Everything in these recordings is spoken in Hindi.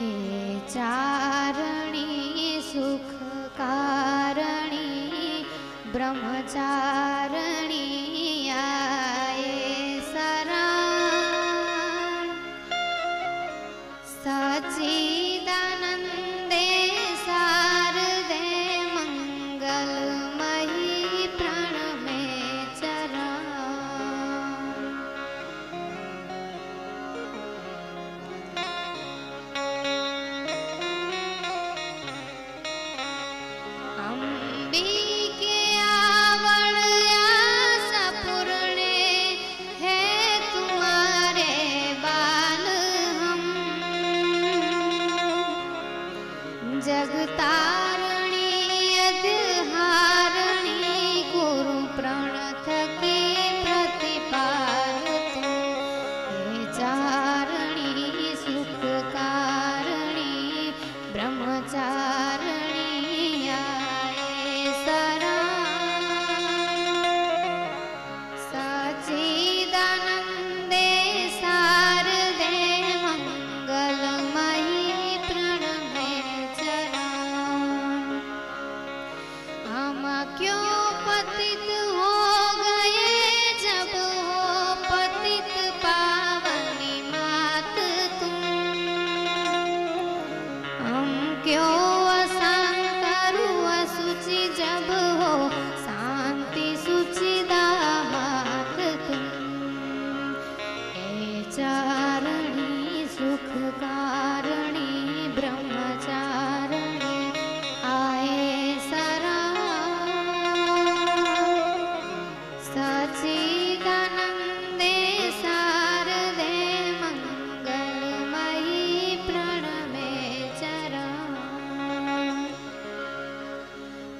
हे चारणी सुख कारणी ब्रह्मचारणी आए शरण सच्चिदानंदे शारदे मंगलमयी प्रणमे चरण अंबिके आवण आसपूर्णे है तुम्हारे बाल हम जगतारणी अधहारणी गुरु प्रणथ की प्रतिपाल तुम हे चारणी सुख कारणी ब्रह्मचारणी आए शरण सच्चिदानंदे शारदे मंगलमयी प्रणमे चरण हम क्यों पतित हो गए जब हो पतित पावनी मात तुम हम क्यों अशांत असुचि जब हो शांति सुचि दामात तुम हे चारणी सुख कारणी ब्रह्मचारणी आए शरण सच्चिदानंदे शारदे मंगलमयी प्रणमे चरण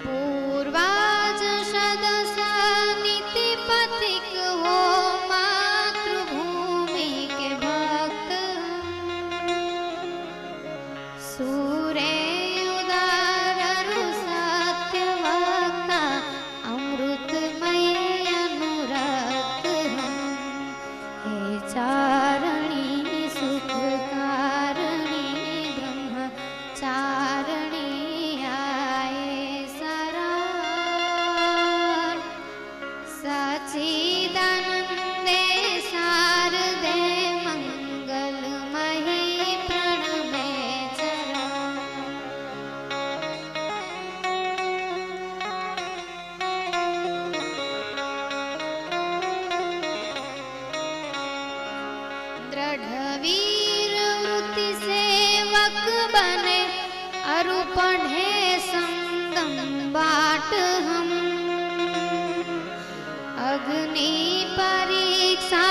पूर्वाज सदसा नीति पथिक हो मातृभूमि के भक्त सूरे उदाररु सत्य वक्ता अमृतमय अनुरक्त हम हे चारणी सुख कारणी ब्रह्मचारणी आए शरण सच्चिदानंदे शारदे मंगलमयी प्रणमे चरण दृढ़ वीर वृत्ति सेवक बने अरु पढ़े संगम बाट हम अग्नि परीक्षा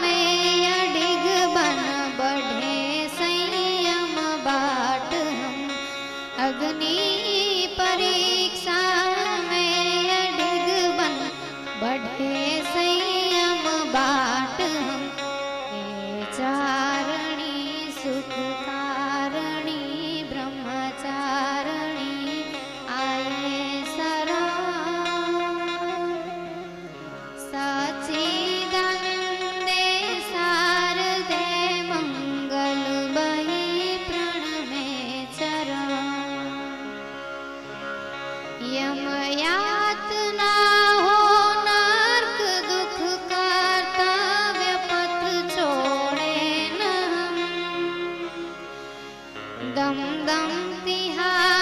में अडिग बन बढ़े संयम बाट हम अग्नि परीक्षा में अडिग बन बढ़े संयम बाट हम हे चारणी सुख कारणी ब्रह्मचारणी आए शरण सच्चिदानंदे शारदे मंगलमयी प्रणमे चरण यम यातना हो नर्क दुख कर्तव्य पथ छोड़े न हम दम दम तिहार